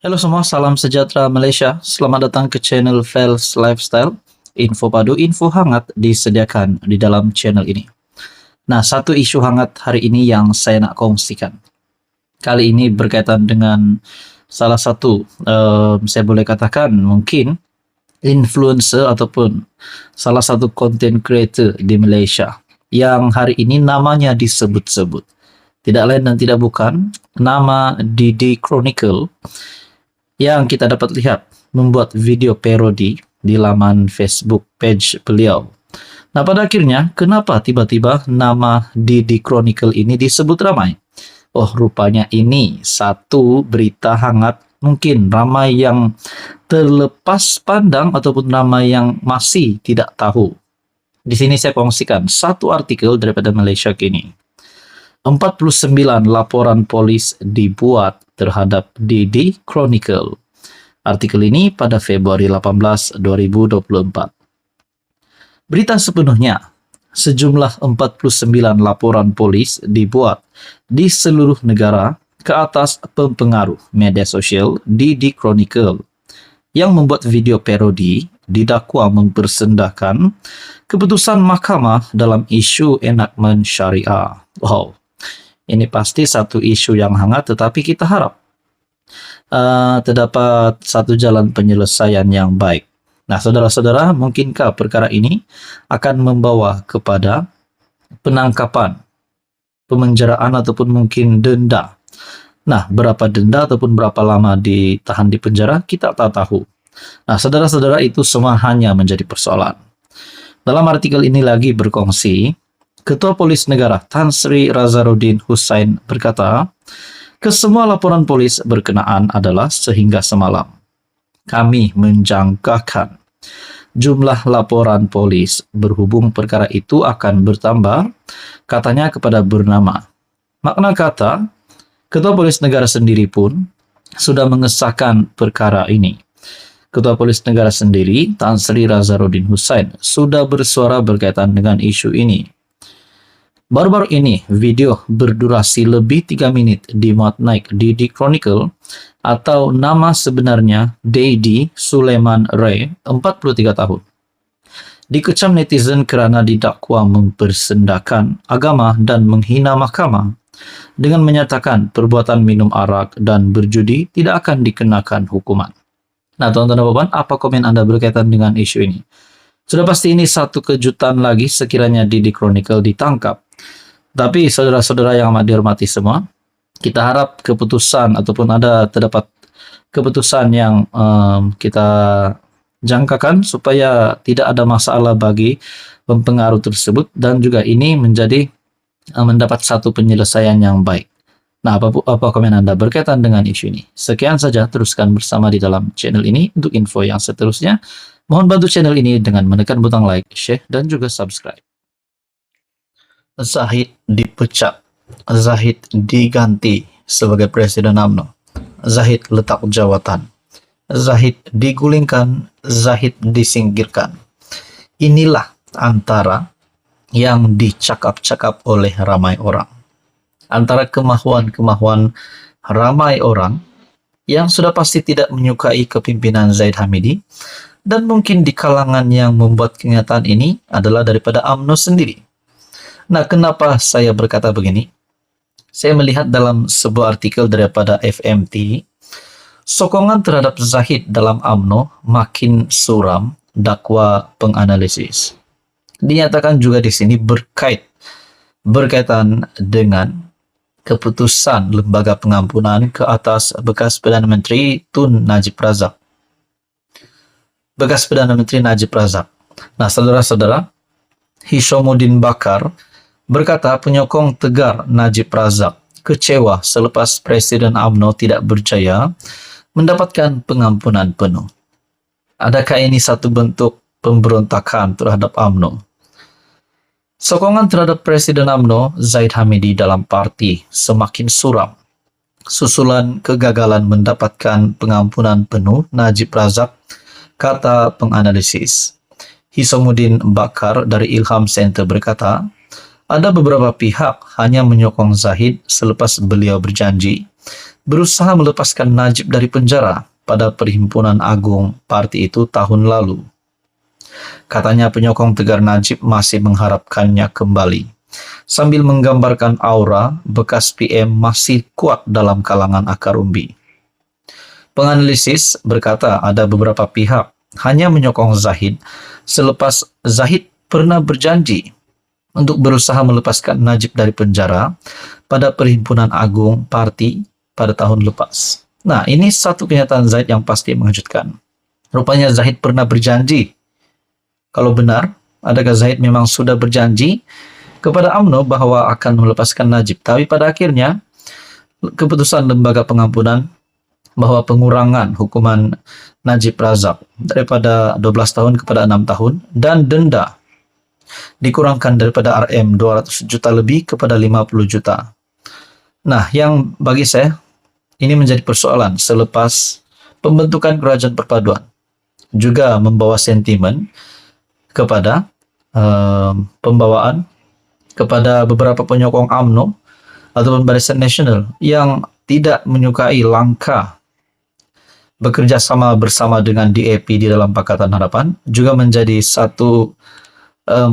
Halo semua, salam sejahtera Malaysia. Selamat datang ke channel Fels Lifestyle. Info padu, info hangat disediakan di dalam channel ini. Nah, satu isu hangat hari ini yang saya nak kongsikan. Kali ini berkaitan dengan salah satu, saya boleh katakan mungkin influencer ataupun salah satu content creator di Malaysia yang hari ini namanya disebut-sebut. Tidak lain dan tidak bukan nama Didi Chronicle yang kita dapat lihat membuat video parodi di laman Facebook page beliau. Nah, pada akhirnya, kenapa tiba-tiba nama Didi Chronicle ini disebut ramai? Oh, rupanya ini satu berita hangat, mungkin ramai yang terlepas pandang ataupun ramai yang masih tidak tahu. Di sini saya kongsikan satu artikel daripada Malaysia Kini. 49 laporan polis dibuat terhadap Didi Chronicle. Artikel ini pada Februari 18, 2024. Berita sepenuhnya, sejumlah 49 laporan polis dibuat di seluruh negara ke atas pempengaruh media sosial Didi Chronicle yang membuat video parodi didakwa mempersendahkan keputusan mahkamah dalam isu enakmen syariah. Wow, ini pasti satu isu yang hangat, tetapi kita harap terdapat satu jalan penyelesaian yang baik. Nah, saudara-saudara, mungkinkah perkara ini akan membawa kepada penangkapan, pemenjaraan ataupun mungkin denda? Nah, berapa denda ataupun berapa lama ditahan di penjara, kita tak tahu. Nah, saudara-saudara, itu semua hanya menjadi persoalan. Dalam artikel ini lagi berkongsi, Ketua Polis Negara Tan Sri Razarudin Hussain berkata, kesemua laporan polis berkenaan adalah sehingga semalam kami menjangkakan jumlah laporan polis berhubung perkara itu akan bertambah, katanya kepada bernama. Makna kata, Ketua Polis Negara sendiri pun sudah mengesahkan perkara ini. Ketua Polis Negara sendiri, Tan Sri Razarudin Hussain, sudah bersuara berkaitan dengan isu ini. Baru-baru ini, video berdurasi lebih 3 menit dimuat naik Didi Chronicle atau nama sebenarnya Dedi Suleman Ray, 43 tahun. Dikecam netizen kerana didakwa mempersendahkan agama dan menghina mahkamah dengan menyatakan perbuatan minum arak dan berjudi tidak akan dikenakan hukuman. Nah, tuan-tuan dan puan, apa komen Anda berkaitan dengan isu ini? Sudah pasti ini satu kejutan lagi sekiranya Didi Chronicle ditangkap. Tapi saudara-saudara yang amat dihormati semua, kita harap keputusan ataupun terdapat keputusan yang kita jangkakan supaya tidak ada masalah bagi pempengaruh tersebut dan juga ini menjadi mendapat satu penyelesaian yang baik. Nah, apa komen Anda berkaitan dengan isu ini? Sekian saja, teruskan bersama di dalam channel ini untuk info yang seterusnya. Mohon bantu channel ini dengan menekan butang like, share, dan juga subscribe. Zahid dipecat, Zahid diganti sebagai Presiden UMNO, Zahid letak jawatan, Zahid digulingkan, Zahid disingkirkan. Inilah antara yang dicakap-cakap oleh ramai orang. Antara kemahuan-kemahuan ramai orang yang sudah pasti tidak menyukai kepimpinan Zaid Hamidi, dan mungkin di kalangan yang membuat kenyataan ini adalah daripada UMNO sendiri. Nah, kenapa saya berkata begini? Saya melihat dalam sebuah artikel daripada FMT, sokongan terhadap Zahid dalam UMNO makin suram, dakwa penganalisis. Dinyatakan juga di sini berkaitan dengan keputusan Lembaga Pengampunan ke atas bekas Perdana Menteri Tun Najib Razak. Bekas Perdana Menteri Najib Razak. Nah, saudara-saudara, Hishamuddin Bakar berkata penyokong tegar Najib Razak kecewa selepas Presiden UMNO tidak berjaya mendapatkan pengampunan penuh. Adakah ini satu bentuk pemberontakan terhadap UMNO? Sokongan terhadap Presiden UMNO Zaid Hamidi dalam parti semakin suram susulan kegagalan mendapatkan pengampunan penuh Najib Razak, kata penganalisis. Hishamuddin Bakar dari Ilham Center berkata, Ada beberapa pihak hanya menyokong Zahid selepas beliau berjanji berusaha melepaskan Najib dari penjara pada Perhimpunan Agung parti itu tahun lalu. Katanya penyokong tegar Najib masih mengharapkannya kembali, sambil menggambarkan aura bekas PM masih kuat dalam kalangan akar umbi. Penganalisis berkata ada beberapa pihak hanya menyokong Zahid selepas Zahid pernah berjanji untuk berusaha melepaskan Najib dari penjara pada Perhimpunan Agung Parti pada tahun lepas. Nah, ini satu kenyataan Zahid yang pasti mengejutkan. Rupanya Zahid pernah berjanji. Kalau benar, adakah Zahid memang sudah berjanji kepada UMNO bahwa akan melepaskan Najib? Tapi pada akhirnya, keputusan Lembaga Pengampunan bahwa pengurangan hukuman Najib Razak daripada 12 tahun kepada 6 tahun dan denda dikurangkan daripada RM 200 juta lebih kepada 50 juta. Nah, yang bagi saya ini menjadi persoalan selepas pembentukan kerajaan perpaduan juga membawa sentimen kepada pembawaan kepada beberapa penyokong UMNO ataupun Barisan Nasional yang tidak menyukai langkah bekerja sama bersama dengan DAP di dalam Pakatan Harapan, juga menjadi satu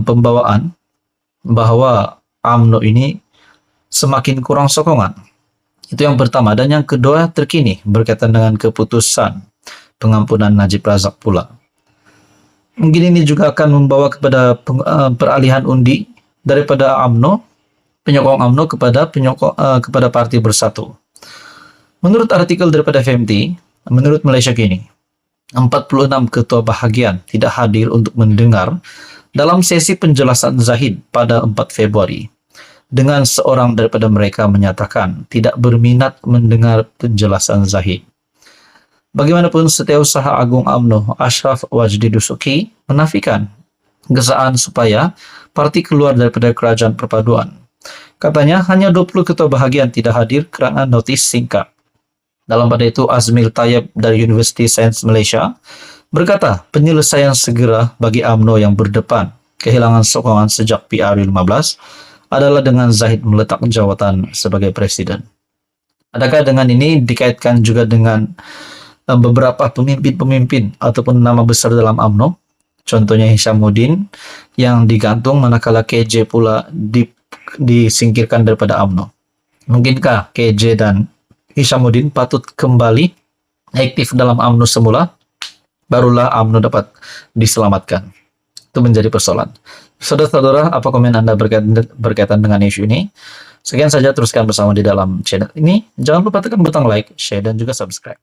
pembawaan bahwa UMNO ini semakin kurang sokongan. Itu yang pertama. Dan yang kedua terkini berkaitan dengan keputusan pengampunan Najib Razak pula. Mungkin ini juga akan membawa kepada peralihan undi daripada UMNO, penyokong UMNO kepada Parti Bersatu. Menurut artikel daripada FMT, menurut Malaysia Kini, 46 ketua bahagian tidak hadir untuk mendengar dalam sesi penjelasan Zahid pada 4 Februari. Dengan seorang daripada mereka menyatakan tidak berminat mendengar penjelasan Zahid. Bagaimanapun, Setiausaha Agung UMNO Ashraf Wajdi Dusuki menafikan gesaan supaya parti keluar daripada kerajaan perpaduan. Katanya hanya 20 ketua bahagian tidak hadir kerana notis singkat. Dalam pada itu, Azmil Tayyib dari Universiti Sains Malaysia berkata penyelesaian segera bagi UMNO yang berdepan kehilangan sokongan sejak PRU 15 adalah dengan Zahid meletak jawatan sebagai presiden. Adakah dengan ini dikaitkan juga dengan beberapa pemimpin-pemimpin ataupun nama besar dalam UMNO? Contohnya Hishamuddin yang digantung manakala KJ pula disingkirkan daripada UMNO. Mungkinkah KJ dan Hishamuddin patut kembali aktif dalam UMNO semula? Barulah UMNO dapat diselamatkan. Itu menjadi persoalan. Saudara-saudara, apa komen Anda berkaitan dengan isu ini? Sekian saja, teruskan bersama di dalam channel ini. Jangan lupa tekan butang like, share, dan juga subscribe.